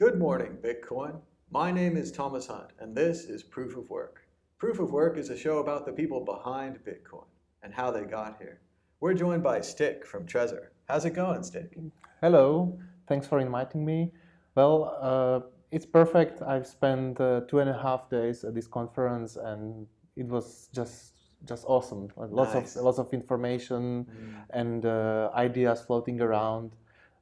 Good morning, Bitcoin. My name is Thomas Hunt, and this is Proof of Work. Proof of Work is a show about the people behind Bitcoin and how they got here. We're joined by Stick from Trezor. How's it going, Stick? Hello, thanks for inviting me. Well, it's perfect. I've spent 2.5 days at this conference, and it was just awesome. Nice. Lots of information and ideas floating around.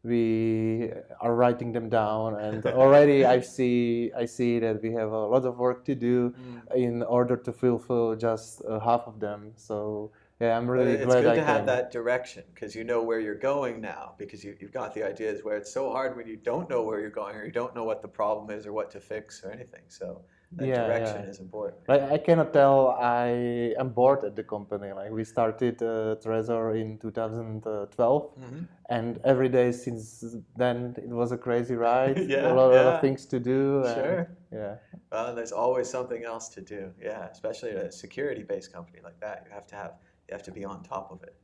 We are writing them down, and already I see that we have a lot of work to do in order to fulfill just half of them. So yeah, I'm really It's glad good I to have came. that direction because you know where you're going now because you've got the ideas where it's so hard when you don't know where you're going or you don't know what the problem is or what to fix or anything. So that direction is important. I cannot tell I am bored at the company. Like we started Trezor in 2012, and every day since then it was a crazy ride. Yeah, a lot yeah. of things to do. Sure. Yeah. There's always something else to do. Yeah, especially at a security-based company like that. You have to be on top of it.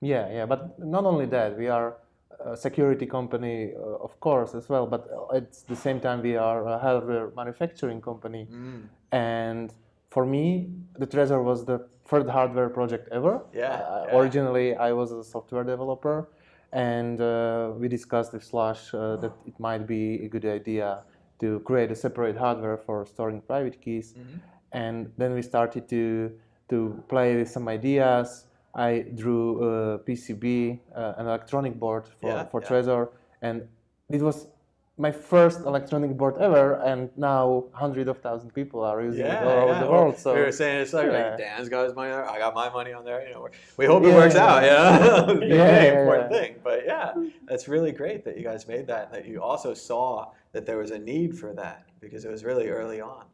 Yeah. But not only that, we are a security company, of course, as well. But at the same time, we are a hardware manufacturing company. And for me, the Trezor was the first hardware project ever. Yeah. Originally, I was a software developer, and we discussed with Slash that it might be a good idea to create a separate hardware for storing private keys. And then we started to play with some ideas. I drew a PCB, an electronic board for Trezor, and it was my first electronic board ever, and now hundreds of thousands of people are using it all over the world. So we were saying it's like Dan's got his money there, I got my money on there. You know, we hope it works out. Yeah, the important thing. But yeah, that's really great that you guys made that, and that you also saw that there was a need for that because it was really early on.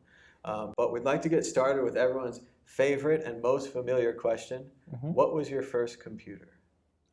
But we'd like to get started with everyone's favorite and most familiar question. What was your first computer?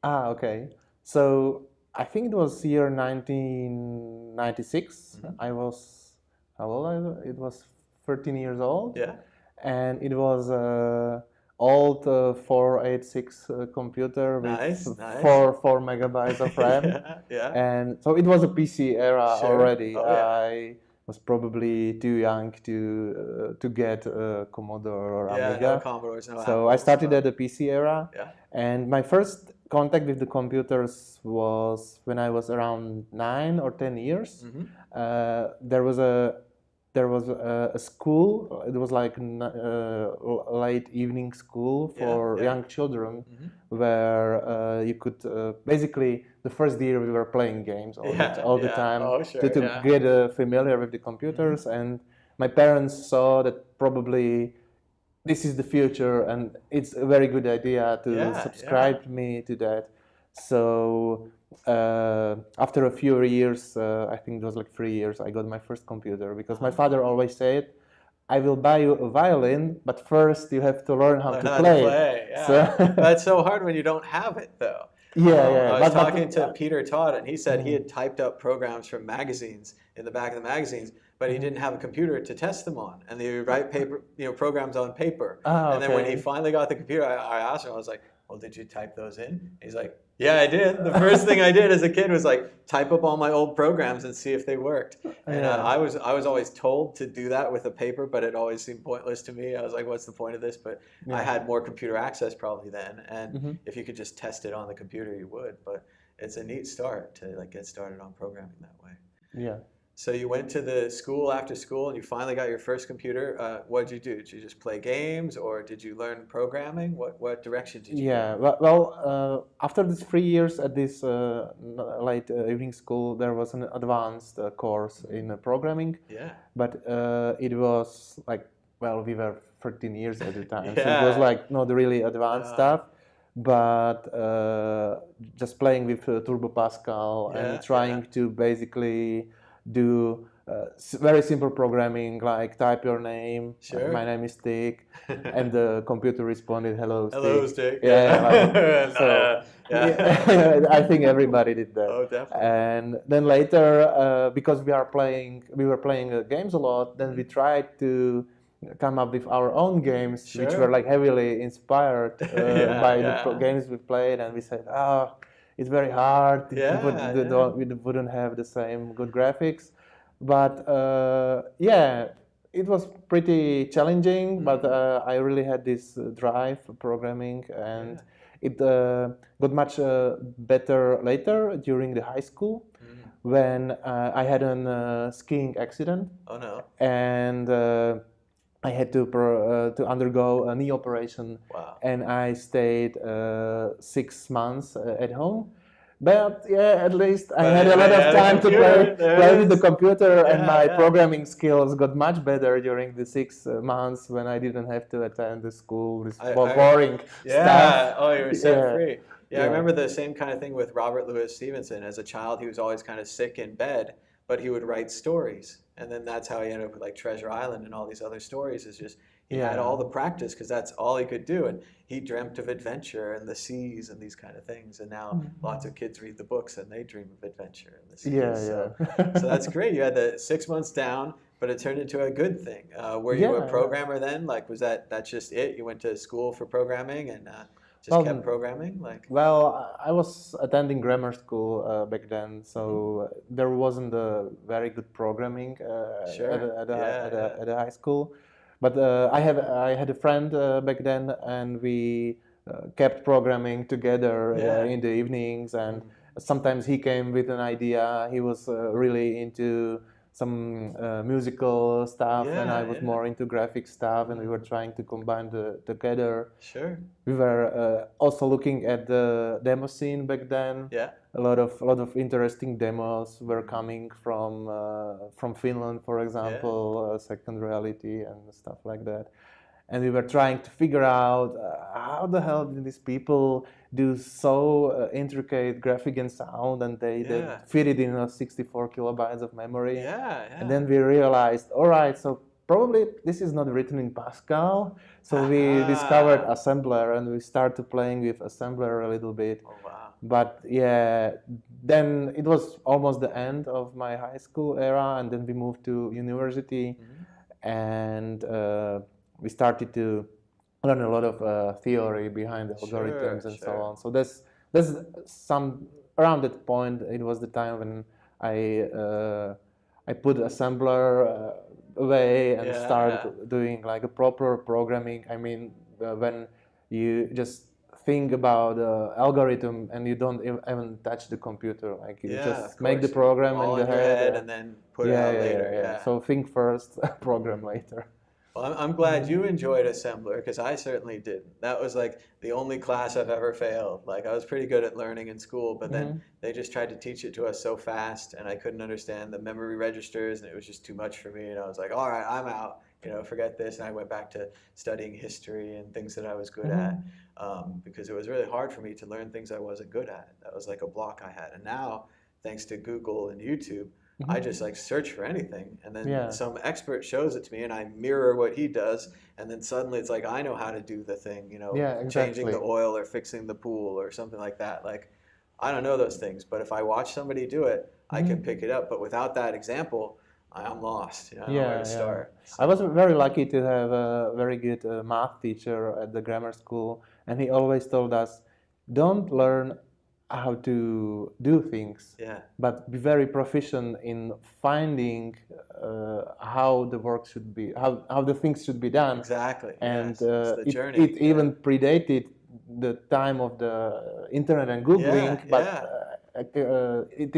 Okay. So I think it was year 1996. I was, how old? It was 13 years old. Yeah. And it was an old 486 computer with 4 megabytes of RAM. And so it was a PC era already. I was probably too young to get a Commodore or Amiga. No Commodores, no So I started at the PC era. And my first contact with the computers was when I was around 9 or 10 years. There was a school. It was like late evening school for young children, where you could basically the first year we were playing games all the time to get familiar with the computers. And my parents saw that probably this is the future, and it's a very good idea to subscribe me to that. So after a few years, I think it was like 3 years, I got my first computer because my father always said, I will buy you a violin, but first you have to learn how to play. So, that's so hard when you don't have it, though. I was talking to Peter Todd, and he said he had typed up programs from magazines in the back of the magazines, but he didn't have a computer to test them on, and they would write programs on paper. And then when he finally got the computer, I asked him, I was like, well, did you type those in? He's like, yeah, I did. The first thing I did as a kid was like type up all my old programs and see if they worked. And I was always told to do that with a paper, but it always seemed pointless to me. I was like, what's the point of this? But I had more computer access probably then, and if you could just test it on the computer, you would. But it's a neat start to like get started on programming that way. Yeah. So you went to the school after school and you finally got your first computer. What did you do? Did you just play games or did you learn programming? What direction did you go? Well, after these 3 years at this late evening school, there was an advanced course in programming. But it was like, well, we were 13 years at the time. So it was like not really advanced stuff. But just playing with Turbo Pascal and trying to basically do very simple programming like type your name, like, my name is Stick, and the computer responded, hello Stick. Hello Stick. I think everybody did that. Oh, definitely. And then later, because we were playing games a lot, then we tried to come up with our own games, which were like heavily inspired by the games we played, and we said, it's very hard. We wouldn't have the same good graphics. But yeah, it was pretty challenging, but I really had this drive for programming, and it got much better later during the high school when I had a skiing accident. Oh no! And I had to undergo a knee operation. Wow! And I stayed 6 months at home. But yeah, at least I had a lot of time to play with the computer, and my programming skills got much better during the 6 months when I didn't have to attend the school, this boring stuff. Oh, you were set free. Yeah, I remember the same kind of thing with Robert Louis Stevenson. As a child, he was always kind of sick in bed, but he would write stories. And then that's how he ended up with like Treasure Island and all these other stories. Is just he had all the practice because that's all he could do. And he dreamt of adventure and the seas and these kind of things. And now lots of kids read the books and they dream of adventure and the seas. So that's great. You had the 6 months down, but it turned into a good thing. Were you a programmer then? Like, was that's just it? You went to school for programming and just kept programming? Well, I was attending grammar school back then, so there wasn't a very good programming at a high school. But I had a friend back then, and we kept programming together in the evenings. And sometimes he came with an idea. He was really into some musical stuff, and I was more into graphic stuff, and we were trying to combine together. Sure. We were also looking at the demo scene back then. Yeah. A lot of interesting demos were coming from Finland, for example, Second Reality and stuff like that. And we were trying to figure out how the hell did these people do so intricate graphic and sound, and they fit it in 64 kilobytes of memory. And then we realized, all right, so probably this is not written in Pascal. So we discovered assembler, and we started playing with assembler a little bit. Oh, wow. But yeah, then it was almost the end of my high school era, and then we moved to university, and we started to learn a lot of theory behind the algorithms and so on. So that's some around that point. It was the time when I put assembler away and started doing like a proper programming. I mean, when you just think about algorithm and you don't even touch the computer, like you just make the program all in the head and then put it out later. So think first, program later. Well, I'm glad you enjoyed assembler, because I certainly didn't. That was like the only class I've ever failed. Like, I was pretty good at learning in school, but then they just tried to teach it to us so fast, and I couldn't understand the memory registers, and it was just too much for me. And I was like, all right, I'm out. Forget this. And I went back to studying history and things that I was good at, because it was really hard for me to learn things I wasn't good at. That was like a block I had. And now, thanks to Google and YouTube, I just like search for anything, and then some expert shows it to me, and I mirror what he does, and then suddenly it's like I know how to do the thing, changing the oil or fixing the pool or something like that. Like, I don't know those things, but if I watch somebody do it, I can pick it up. But without that example, I'm lost. I don't know where to start. So. I was very lucky to have a very good math teacher at the grammar school, and he always told us, don't learn how to do things, but be very proficient in finding how the work should be, how the things should be done. Exactly. And it even predated the time of the internet and Googling, but it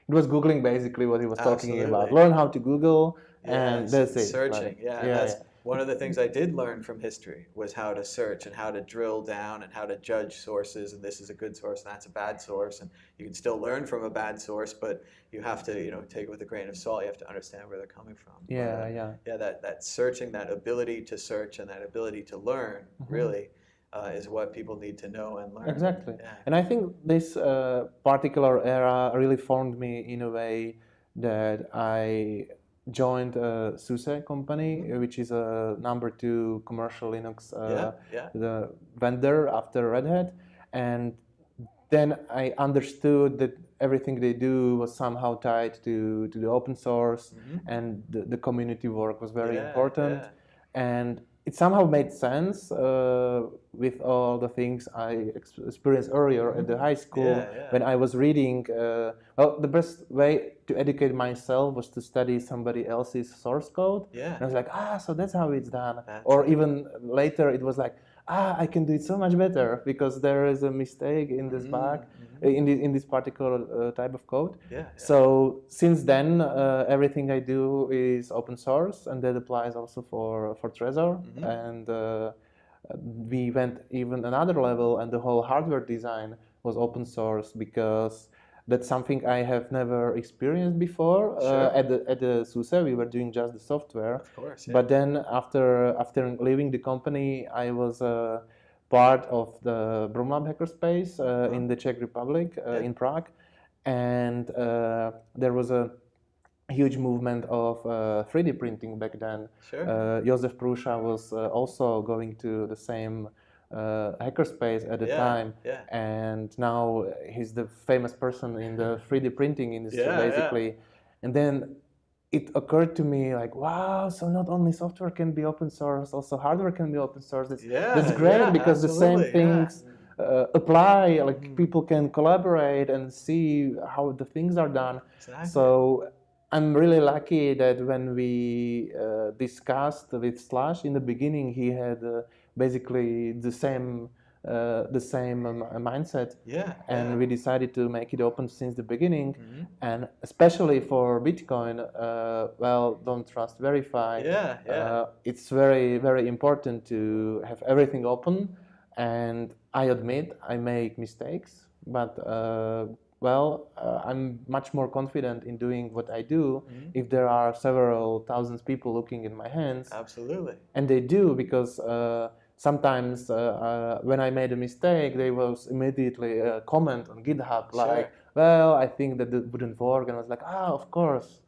was Googling basically what he was talking about. Learn how to Google, and that's it. Searching, that's one of the things I did learn from history was how to search and how to drill down and how to judge sources, and this is a good source and that's a bad source, and you can still learn from a bad source, but you have to take it with a grain of salt. You have to understand where they're coming from. That searching, that ability to search and that ability to learn really is what people need to know and learn. Exactly. And I think this particular era really formed me in a way that I joined SUSE company, which is a #2 commercial Linux the vendor after Red Hat, and then I understood that everything they do was somehow tied to the open source, and the community work was very important. And it somehow made sense with all the things I experienced earlier at the high school when I was reading. Well, the best way to educate myself was to study somebody else's source code. And I was like, so that's how it's done. Or even later, it was like, I can do it so much better because there is a mistake in this bug, in this particular type of code. So since then, everything I do is open source, and that applies also for Trezor. And we went even another level, and the whole hardware design was open source because that's something I have never experienced before. At the SUSE, we were doing just the software. Of course, But then after leaving the company, I was part of the Brumlab hackerspace in the Czech Republic, in Prague. And there was a huge movement of 3D printing back then. Josef Prusha was also going to the same hackerspace at the time, and now he's the famous person in the 3D printing industry, basically. And then it occurred to me like, wow, so not only software can be open source, also hardware can be open source. That's great because the same things apply, like people can collaborate and see how the things are done. So I'm really lucky that when we discussed with Slash in the beginning, he had basically the same mindset, and we decided to make it open since the beginning. And especially for Bitcoin, well, don't trust, verify. It's very, very important to have everything open. And I admit I make mistakes, but I'm much more confident in doing what I do if there are several thousands people looking in my hands. Absolutely. And they do, because sometimes when I made a mistake, there was immediately a comment on GitHub like, well, I think that it wouldn't work. And I was like, of course.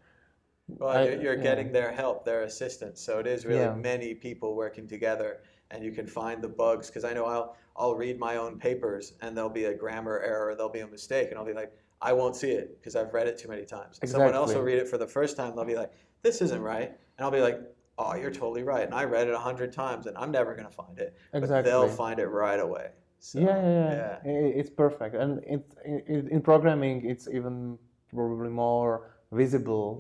Well, you're getting their help, their assistance. So it is really many people working together, and you can find the bugs. Because I know I'll read my own papers, and there'll be a grammar error, there'll be a mistake, and I'll be like, I won't see it because I've read it too many times. Someone else will read it for the first time, they'll be like, this isn't right. And I'll be like, oh, you're totally right. And I read it 100 times, and I'm never going to find it. But they'll find it right away. So, it's perfect. And in programming, it's even probably more visible.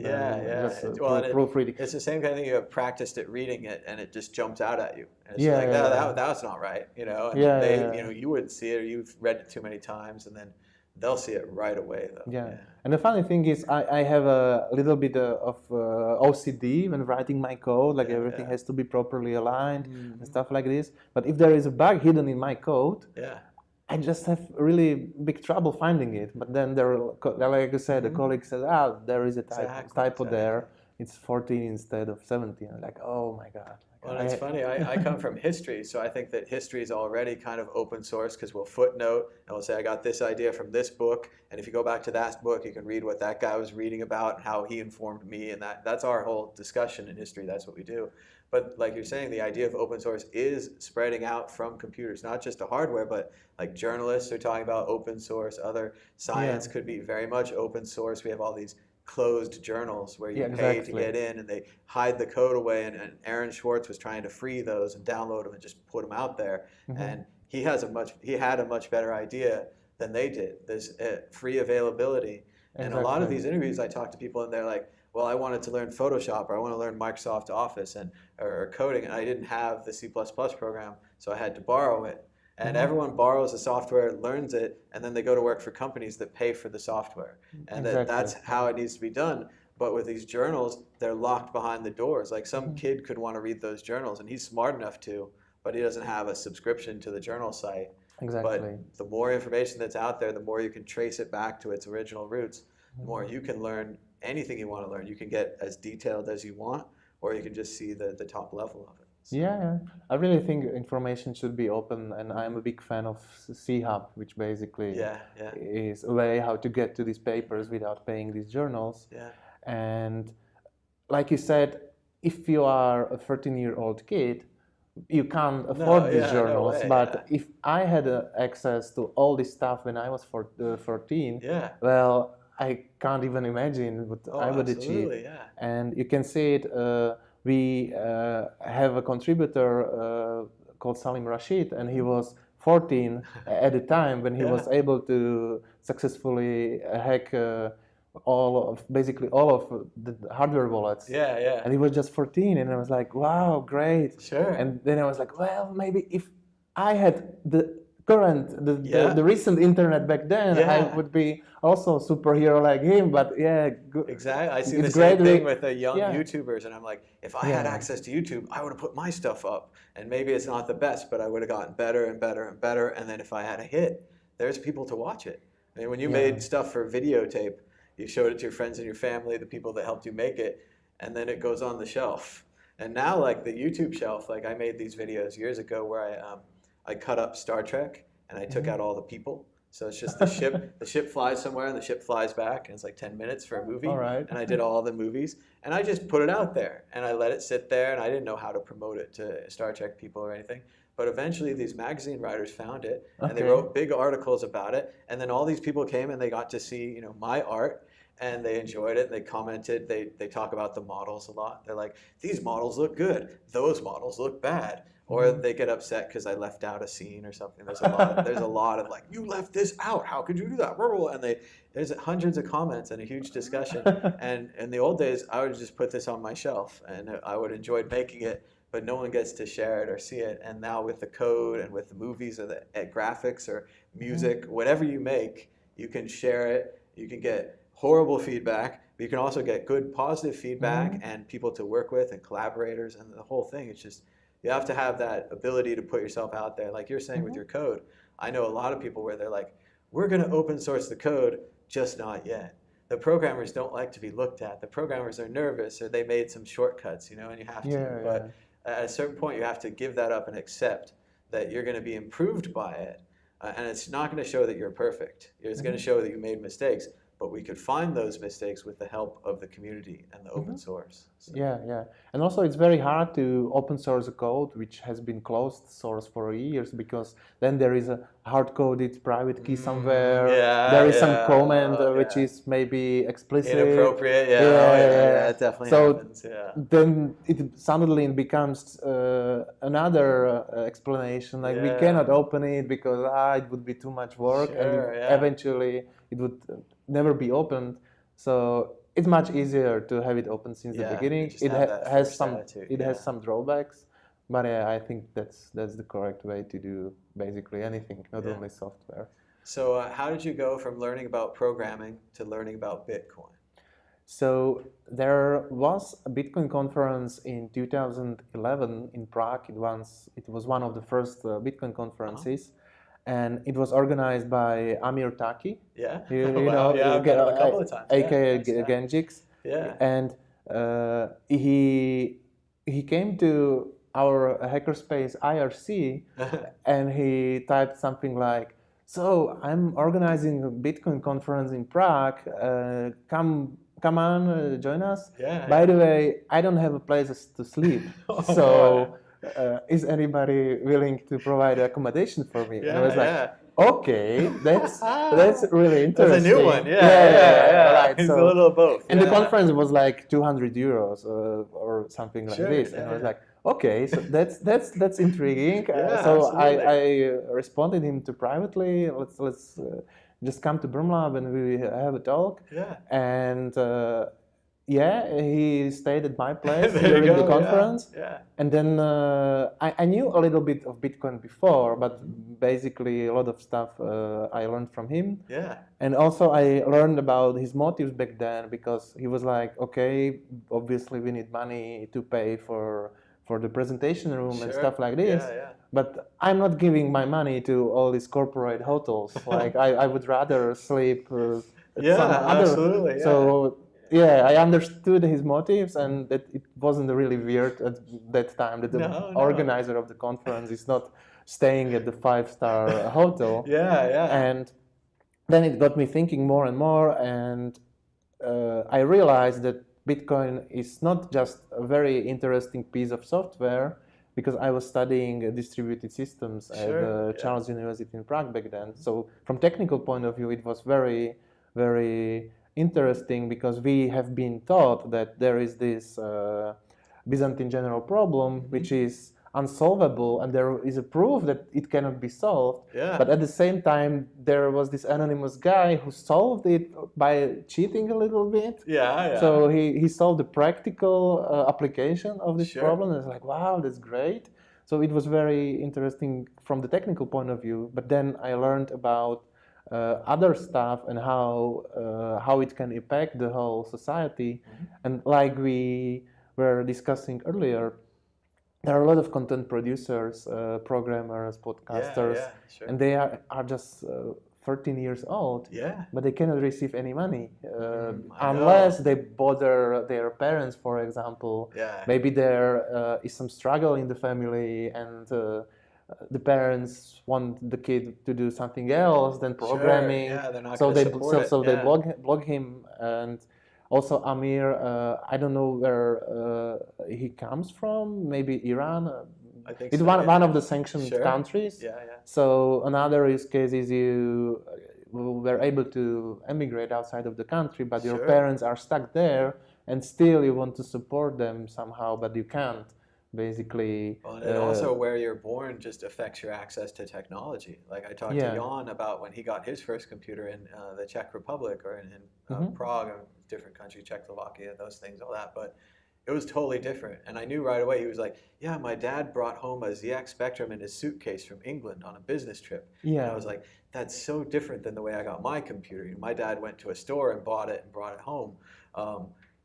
Proofreading. It's the same kind of thing. You have practiced at reading it, and it just jumps out at you. And it's like, that's not right. You know, and you wouldn't see it, or you've read it too many times, and then they'll see it right away, though. And the funny thing is, I have a little bit of OCD when writing my code. Like everything has to be properly aligned and stuff like this. But if there is a bug hidden in my code, I just have really big trouble finding it. But then like I said, the colleague says, there is a typo there. It's 14 instead of 17. I'm like, oh my God. Well, it's funny. I come from history, so I think that history is already kind of open source, because we'll footnote and we'll say, I got this idea from this book, and if you go back to that book, you can read what that guy was reading about and how he informed me, and that's our whole discussion in history. That's what we do. But like you're saying, the idea of open source is spreading out from computers, not just to hardware, but like journalists are talking about open source. Other science could be very much open source. We have all these closed journals where you pay to get in, and they hide the code away, and Aaron Schwartz was trying to free those and download them and just put them out there. And he had a much better idea than they did. There's free availability. And a lot of these interviews, I talk to people, and they're like, well, I wanted to learn Photoshop, or I want to learn Microsoft Office or coding, and I didn't have the C++ program, so I had to borrow it. And everyone borrows the software, learns it, and then they go to work for companies that pay for the software. And that's how it needs to be done. But with these journals, they're locked behind the doors. Like some kid could want to read those journals, and he's smart enough to, but he doesn't have a subscription to the journal site. But the more information that's out there, the more you can trace it back to its original roots, the more you can learn anything you want to learn. You can get as detailed as you want, or you can just see the top level of it. So. I really think information should be open, and I'm a big fan of C-Hub, which basically is a way how to get to these papers without paying these journals. And like you said, if you are a 13-year-old kid, you can't afford these journals. But if I had access to all this stuff when I was 14, well, I can't even imagine what I would achieve. And you can see it we have a contributor called Salim Rashid, and he was 14 at the time when he was able to successfully hack basically all of the hardware wallets. And he was just 14, and I was like, wow, great. Sure. And then I was like, well, maybe if I had the recent internet back then, I would be also a superhero like him. But good. Exactly. I see the same thing with the young YouTubers, and I'm like, if I had access to YouTube, I would have put my stuff up, and maybe it's not the best, but I would have gotten better and better and better. And then if I had a hit, there's people to watch it. I mean, when you made stuff for videotape, you showed it to your friends and your family, the people that helped you make it, and then it goes on the shelf. And now, like the YouTube shelf, like I made these videos years ago where I cut up Star Trek and I took out all the people. So it's just the ship. The ship flies somewhere and the ship flies back, and it's like 10 minutes for a movie. All right. And I did all the movies, and I just put it out there, and I let it sit there, and I didn't know how to promote it to Star Trek people or anything. But eventually these magazine writers found it, and they wrote big articles about it, and then all these people came and they got to see, my art, and they enjoyed it, and they commented, they talk about the models a lot. They're like, these models look good, those models look bad. Or they get upset because I left out a scene or something. There's a lot of like, you left this out, how could you do that? And there's hundreds of comments and a huge discussion. And in the old days, I would just put this on my shelf, and I would enjoy making it, but no one gets to share it or see it. And now with the code and with the movies or the graphics or music, whatever you make, you can share it. You can get horrible feedback, but you can also get good positive feedback and people to work with and collaborators and the whole thing. It's just, you have to have that ability to put yourself out there. Like you're saying with your code, I know a lot of people where they're like, we're going to open source the code, just not yet. The programmers don't like to be looked at. The programmers are nervous, or they made some shortcuts, and you have to. But at a certain point, you have to give that up and accept that you're going to be improved by it. And it's not going to show that you're perfect. It's going to show that you made mistakes. But we could find those mistakes with the help of the community and the open source. So. Yeah. And also it's very hard to open source a code which has been closed source for years, because then there is a hard-coded private key somewhere. There is some comment which is maybe explicit. Inappropriate, it definitely happens. Then it suddenly becomes another explanation, like we cannot open it because it would be too much work, and eventually it would never be opened. So it's much easier to have it open since the beginning. It has some drawbacks, but I think that's the correct way to do basically anything, not only software. So how did you go from learning about programming to learning about Bitcoin? So there was a Bitcoin conference in 2011 in Prague. It was one of the first Bitcoin conferences. And it was organized by Amir Taki. I've met him a couple of times. AKA Genjix. And he came to our hackerspace IRC and he typed something like, so I'm organizing a Bitcoin conference in Prague. Come on, join us. By the way, I don't have a place to sleep. Is anybody willing to provide accommodation for me? And I was like, okay, that's really interesting. That's a new one, right. It's a little of both. And the conference was like 200 euros or something like this. And I was like, okay, so that's intriguing. So I responded him to privately, let's just come to Brumlab and we have a talk. And he stayed at my place during the conference. And then I knew a little bit of Bitcoin before, but basically a lot of stuff I learned from him. And also I learned about his motives back then, because he was like, okay, obviously we need money to pay for the presentation room and stuff like this. But I'm not giving my money to all these corporate hotels. Like I would rather sleep at some other. Absolutely. So I understood his motives, and that it wasn't really weird at that time that the organizer of the conference is not staying at the 5-star hotel. And then it got me thinking more and more, and I realized that Bitcoin is not just a very interesting piece of software, because I was studying distributed systems at the Charles University in Prague back then. So from technical point of view, it was very, very interesting, because we have been taught that there is this Byzantine general problem, which is unsolvable, and there is a proof that it cannot be solved. But at the same time, there was this anonymous guy who solved it by cheating a little bit. So he solved the practical application of this problem. And it's like, wow, that's great. So it was very interesting from the technical point of view. But then I learned about other stuff and how it can impact the whole society. And like we were discussing earlier, there are a lot of content producers, programmers, podcasters, and they are just 13 years old, but they cannot receive any money unless they bother their parents, for example. Maybe there is some struggle in the family, and the parents want the kid to do something else than programming. They're not so they blog him. And also Amir, I don't know where he comes from, maybe Iran. I think it's so, one of the sanctioned countries. So another use case is you were able to emigrate outside of the country, but your parents are stuck there, and still you want to support them somehow, but you can't. Basically, and also where you're born just affects your access to technology. Like I talked to Jan about when he got his first computer in the Czech Republic or in Prague, or different countries, Czechoslovakia, those things, all that. But it was totally different. And I knew right away, he was like, yeah, my dad brought home a ZX Spectrum in his suitcase from England on a business trip. And I was like, that's so different than the way I got my computer. My dad went to a store and bought it and brought it home.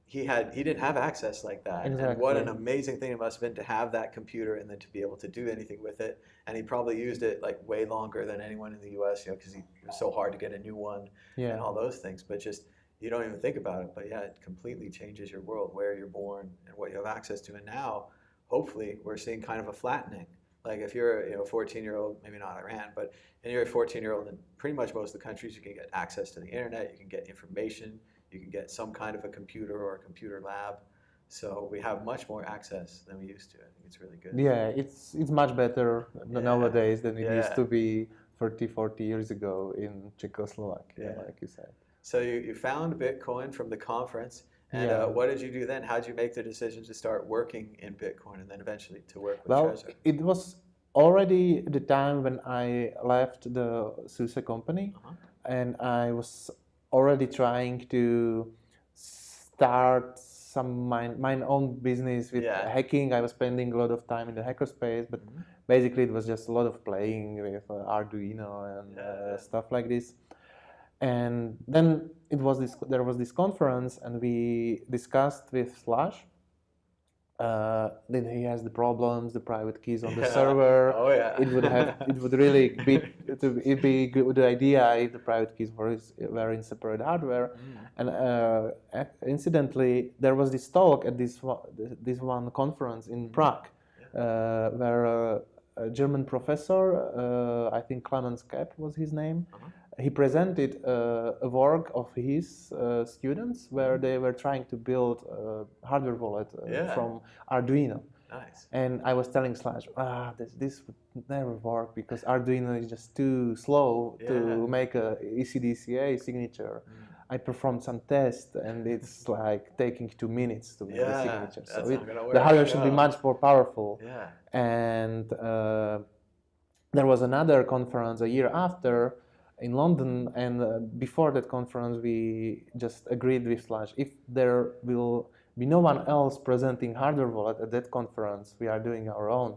He didn't have access like that. Exactly. And what an amazing thing it must have been to have that computer and then to be able to do anything with it. And he probably used it like way longer than anyone in the US, because it was so hard to get a new one and all those things. But just, you don't even think about it, but it completely changes your world, where you're born and what you have access to. And now, hopefully, we're seeing kind of a flattening. Like if you're a 14-year-old, maybe not Iran, but you're a 14-year-old in pretty much most of the countries, you can get access to the internet, you can get information, you can get some kind of a computer or a computer lab. So we have much more access than we used to. I think it's really good. Yeah, it's much better nowadays than it used to be 30, 40 years ago in Czechoslovakia, like you said. So you found Bitcoin from the conference, and what did you do then? How did you make the decision to start working in Bitcoin and then eventually to work with Trezor? It was already the time when I left the SUSE company, and I was already trying to start some my own business with hacking. I was spending a lot of time in the hackerspace, but basically it was just a lot of playing with Arduino and stuff like this. And then there was this conference, and we discussed with Slash. Then he has the problems, the private keys on the server. It would really be a good idea if the private keys were in separate hardware. And incidentally, there was this talk at this one conference in Prague, where a German professor, I think Clemens Kepp was his name. He presented a work of his students where they were trying to build a hardware wallet from Arduino. Nice. And I was telling Slash, this would never work because Arduino is just too slow to make a ECDCA signature. I performed some tests, and it's like taking 2 minutes to make a signature. So the hardware should be much more powerful. And there was another conference a year after in London, and before that conference we just agreed with Slash, if there will be no one else presenting hardware wallet at that conference, we are doing our own.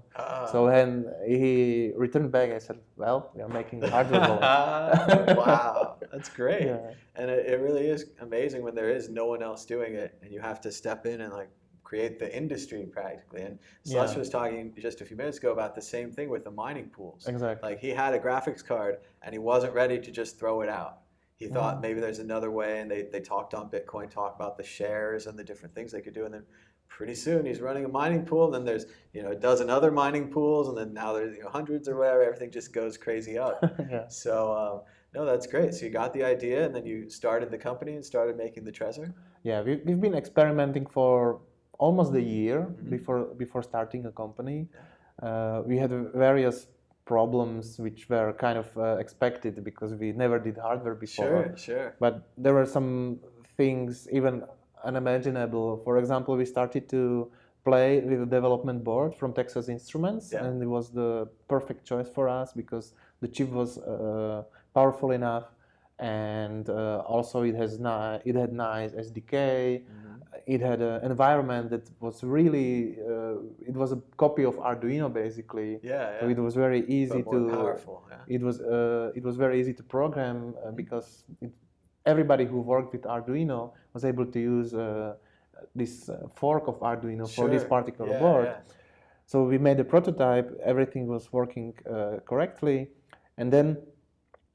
So when he returned back, I said, well, we are making a hardware wallet. Wow, that's great. And it really is amazing when there is no one else doing it and you have to step in and like create the industry practically. And Slush was talking just a few minutes ago about the same thing with the mining pools. Exactly. Like he had a graphics card and he wasn't ready to just throw it out. He thought maybe there's another way, and they talked on Bitcoin Talk about the shares and the different things they could do. And then pretty soon he's running a mining pool, and then there's a dozen other mining pools, and then now there's hundreds or whatever. Everything just goes crazy up. So no, that's great. So you got the idea, and then you started the company and started making the Trezor? Yeah, we've been experimenting for almost a year before starting a company. We had various problems which were kind of expected because we never did hardware before. Sure. But there were some things even unimaginable. For example, we started to play with the development board from Texas Instruments, Yeah. and it was the perfect choice for us because the chip was powerful enough, and also it had nice SDK. It had an environment that was really it was a copy of Arduino basically. So it was very easy to powerful. It was very easy to program because everybody who worked with Arduino was able to use this fork of Arduino for this particular board. So we made a prototype, everything was working correctly, and then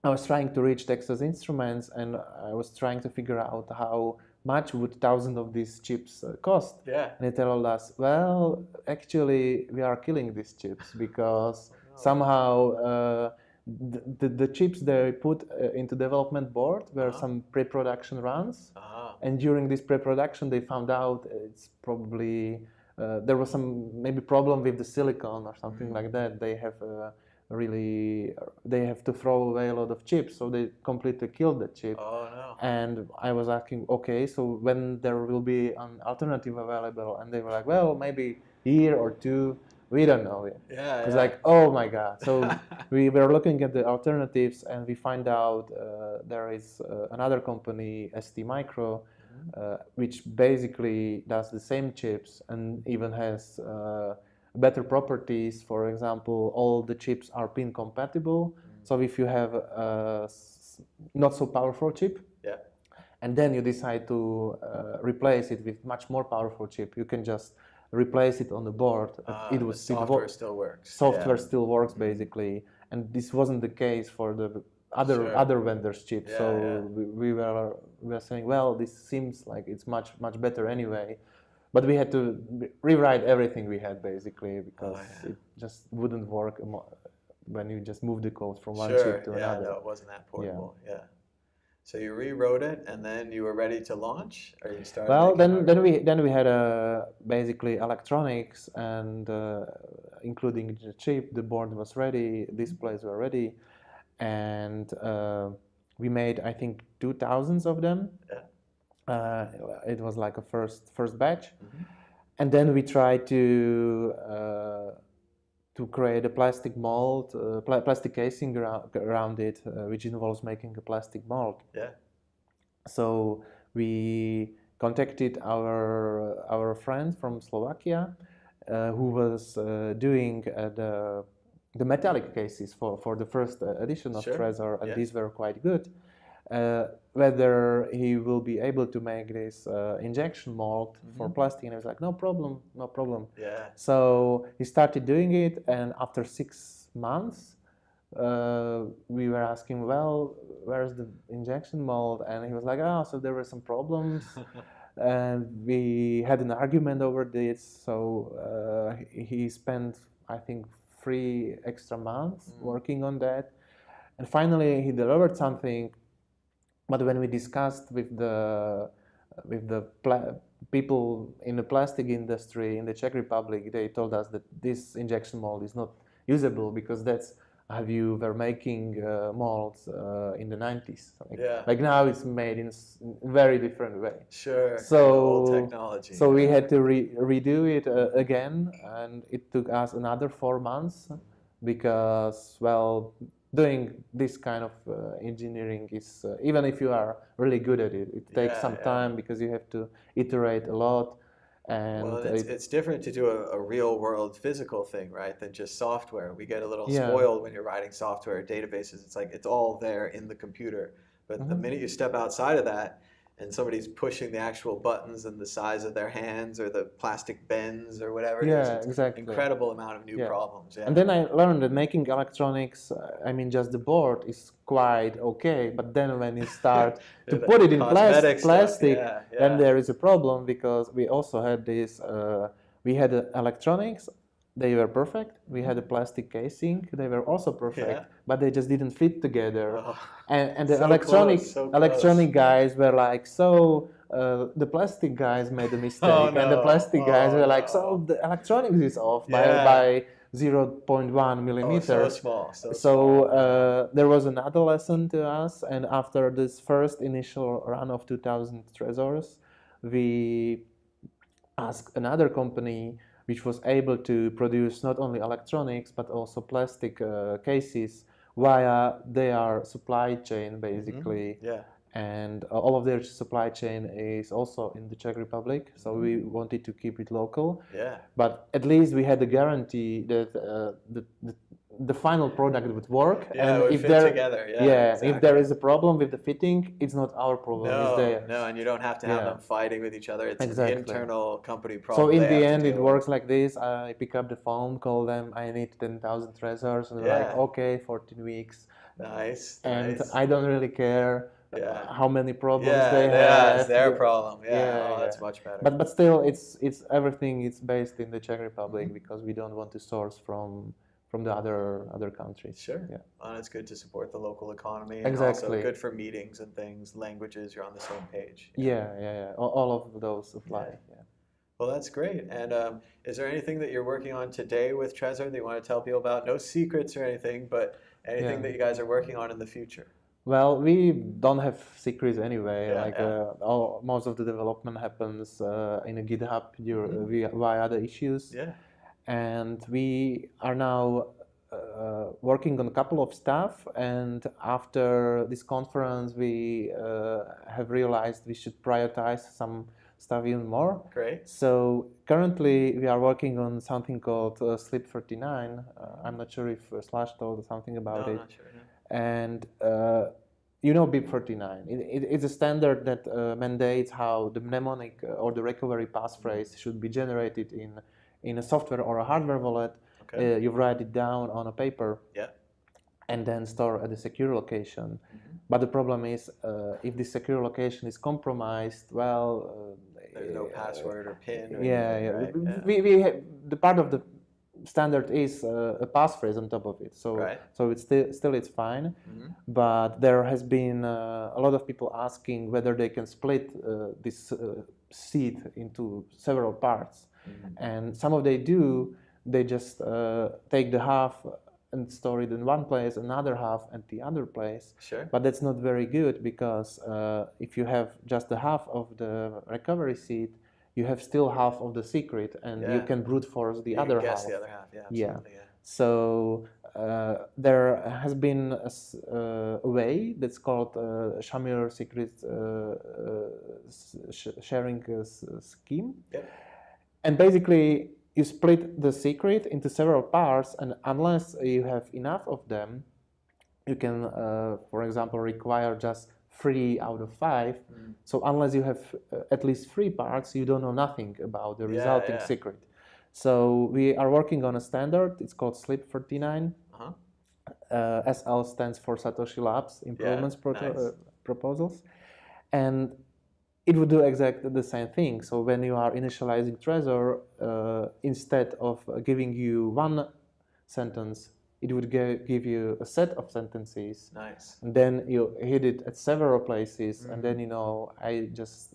I was trying to reach Texas Instruments, and I was trying to figure out how much would thousands of these chips cost. Yeah. And they told us, well, actually, we are killing these chips because somehow the chips they put into development board were some pre-production runs. And during this pre-production, they found out it's probably, there was some maybe problem with the silicon or something like that. They have they have to throw away a lot of chips, so they completely killed the chip. Oh no. And I was asking, okay, so when there will be an alternative available? And they were like, well, maybe year or two, we don't know yet. Yeah. It's like, oh my God. So we were looking at the alternatives, and we find out there is another company, ST Micro, which basically does the same chips and even has better properties. For example, all the chips are pin compatible. So if you have a not so powerful chip, and then you decide to replace it with much more powerful chip, you can just replace it on the board. It was software still works. Software still works basically, and this wasn't the case for the other vendors' chips. We were saying, well, this seems like it's much better anyway. But we had to rewrite everything we had basically because it just wouldn't work when you just move the code from one chip to another. No, it wasn't that portable. So you rewrote it, and then you were ready to launch, or you started? Well, then we had basically electronics, and including the chip, the board was ready, displays were ready, and we made, I think, 2,000 of them. It was like a first batch, and then we tried to create a plastic mold, plastic casing around it, which involves making a plastic mold. So we contacted our friend from Slovakia, who was doing the metallic cases for the first edition of Trezor, and these were quite good. Whether he will be able to make this injection mold for plastic, and I was like, no problem. So he started doing it, and after 6 months, we were asking, well, where's the injection mold? And he was like, oh, so there were some problems, and we had an argument over this. So he spent, I think, 3 extra months working on that, and finally he delivered something. But when we discussed with the people in the plastic industry in the Czech Republic, they told us that this injection mold is not usable because that's how you were making molds in the 90s. Like now it's made in a very different way. So old technology. So we had to redo it again, and it took us another 4 months because, well, doing this kind of engineering is, even if you are really good at it, it takes some time because you have to iterate a lot. And well, it's different to do a real world physical thing, right, than just software. We get a little spoiled when you're writing software databases. It's like it's all there in the computer. But the minute you step outside of that, and somebody's pushing the actual buttons and the size of their hands or the plastic bends or whatever it is, it's an incredible amount of new problems. And then I learned that making electronics, I mean, just the board is quite okay, but then when you start to put it in plastic, then there is a problem because we also had this, we had electronics, they were perfect. We had a plastic casing, they were also perfect, but they just didn't fit together. And the electronic guys were like, so the plastic guys made a mistake, and the plastic guys were like, so the electronics is off by 0.1 millimeter. So small. So there was another lesson to us, and after this first initial run of 2,000 Trezors, we asked another company which was able to produce not only electronics but also plastic cases via their supply chain, basically. Yeah. And all of their supply chain is also in the Czech Republic, so we wanted to keep it local. Yeah. But at least we had the guarantee that the final product would work. Yeah, and it would if fit there, together. Yeah, exactly. If there is a problem with the fitting, it's not our problem. No, it's theirs. no, and you don't have to have them fighting with each other. It's an internal company problem. So in the end, it works like this. I pick up the phone, call them. I need 10,000 Trezors, and they're like, okay, 14 weeks. Nice. And I don't really care. How many problems they have. Yeah, it's their problem. That's much better. But still, it's everything. It's based in the Czech Republic because we don't want to source from the other countries. Sure. Yeah. And it's good to support the local economy. And exactly. Also good for meetings and things, languages. You're on the same page. Yeah. All of those apply. Yeah. Well, that's great. And is there anything that you're working on today with Trezor that you want to tell people about? No secrets or anything, but anything that you guys are working on in the future? Well, we don't have secrets anyway. Most of the development happens in a GitHub via the issues. Yeah. And we are now working on a couple of stuff. And after this conference, we have realized we should prioritize some stuff even more. Great. So currently, we are working on something called SKYPE 39. I'm not sure if Slash told something about it. I'm not sure. No. And you know BIP 39. It's a standard that mandates how the mnemonic or the recovery passphrase should be generated in a software or a hardware wallet. Okay. You write it down on a paper and then store at a secure location. But the problem is if the secure location is compromised, well... there's no password or PIN or anything, right? We have, the part of the standard is a passphrase on top of it, so it's still it's fine. But there has been a lot of people asking whether they can split this seed into several parts, and some of they do. They just take the half and store it in one place, another half at the other place. Sure. But that's not very good because if you have just the half of the recovery seed, you have still half of the secret, and you can brute force the other half. Guess the other half, absolutely. Yeah. So there has been a way that's called Shamir Secret sharing scheme. Yep. And basically, you split the secret into several parts, and unless you have enough of them, you can, for example, require just 3 out of 5. So unless you have at least 3 parts, you don't know nothing about the resulting secret. So we are working on a standard. It's called SKYPE 39. SL stands for Satoshi Labs Improvements Proposals. And it would do exactly the same thing. So when you are initializing Trezor, instead of giving you one sentence, it would give you a set of sentences. Nice. And then you hit it at several places, and then I just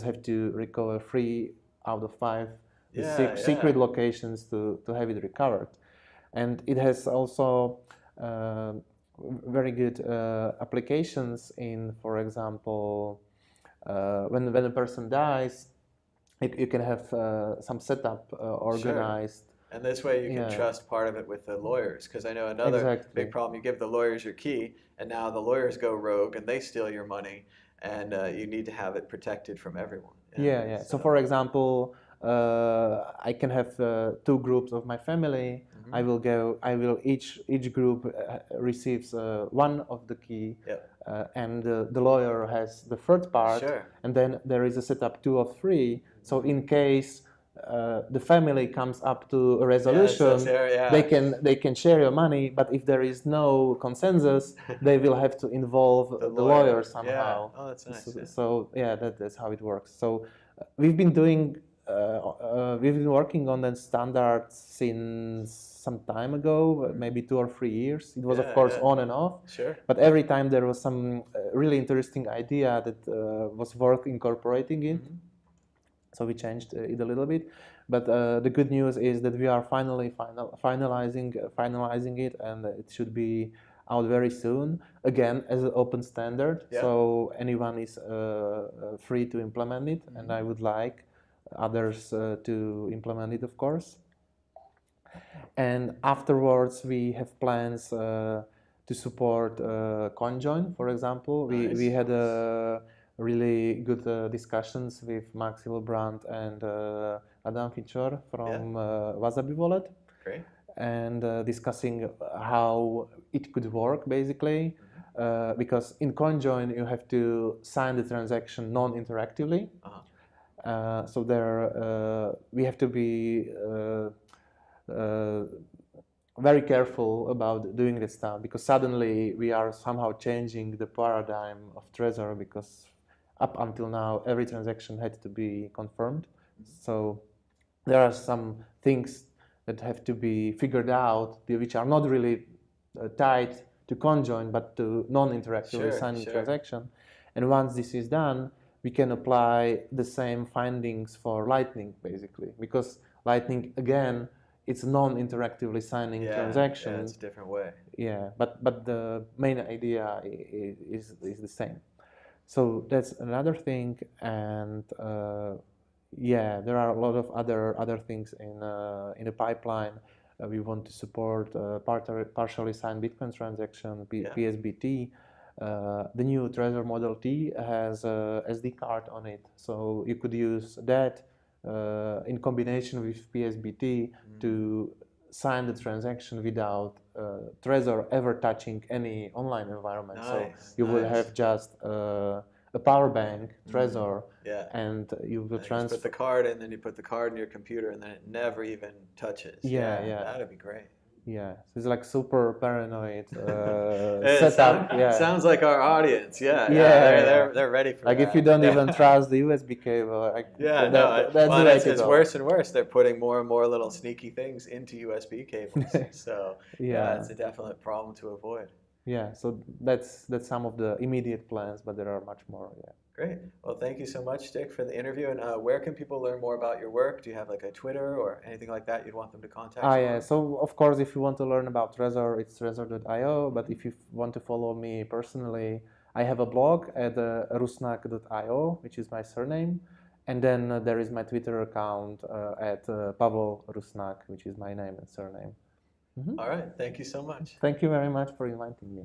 have to recover 3 out of 5 secret locations to have it recovered. And it has also very good applications in, for example, when a person dies, you can have some setup organized. Sure. And this way you can trust part of it with the lawyers, because I know another big problem, you give the lawyers your key, and now the lawyers go rogue and they steal your money, and you need to have it protected from everyone. So for example, I can have 2 groups of my family. Each group receives one of the key, and the lawyer has the third part, and then there is a setup 2 of 3. So in case the family comes up to a resolution, they can share your money, but if there is no consensus, they will have to involve the lawyer somehow. Oh, that's nice. So that's how it works. So we've been working on that standard since some time ago, maybe 2 or 3 years. It was of course on and off, but every time there was some really interesting idea that was worth incorporating it. So we changed it a little bit, but the good news is that we are finally finalizing it, and it should be out very soon. Again, as an open standard, so anyone is free to implement it. And I would like others to implement it, of course. And afterwards, we have plans to support CoinJoin, for example. We had really good discussions with Max Hillebrand and Adam Fischer from Wasabi Wallet. Great. And discussing how it could work, basically. Because in CoinJoin, you have to sign the transaction non-interactively. So there, we have to be very careful about doing this stuff, because suddenly we are somehow changing the paradigm of Trezor, because up until now every transaction had to be confirmed. So there are some things that have to be figured out, which are not really tied to CoinJoin, but to non-interactively signing transaction. And once this is done, we can apply the same findings for Lightning, basically, because Lightning, again, it's non-interactively signing transactions. Yeah, it's a different way. Yeah, but the main idea is the same. So that's another thing, and yeah, there are a lot of other things in the pipeline. We want to support partially signed Bitcoin transaction, PSBT. The new Trezor Model T has a SD card on it, so you could use that in combination with PSBT to sign the transaction without Trezor ever touching any online environment. So you will have just a power bank, Trezor, and you will transfer. You put the card in, then you put the card in your computer, and then it never even touches. Yeah. That'd be great. Yeah, so it's like super paranoid setup. Sounds like our audience. They're ready for like that. If you don't even trust the USB cable. It's worse and worse. They're putting more and more little sneaky things into USB cables. So it's a definite problem to avoid. Yeah, so that's some of the immediate plans, but there are much more. Great. Well, thank you so much, Dick, for the interview. And where can people learn more about your work? Do you have like a Twitter or anything like that you'd want them to contact you? Yeah. So, of course, if you want to learn about Trezor, it's trezor.io. But if you want to follow me personally, I have a blog at rusnak.io, which is my surname. And then there is my Twitter account at Pavol Rusnak, which is my name and surname. All right. Thank you so much. Thank you very much for inviting me.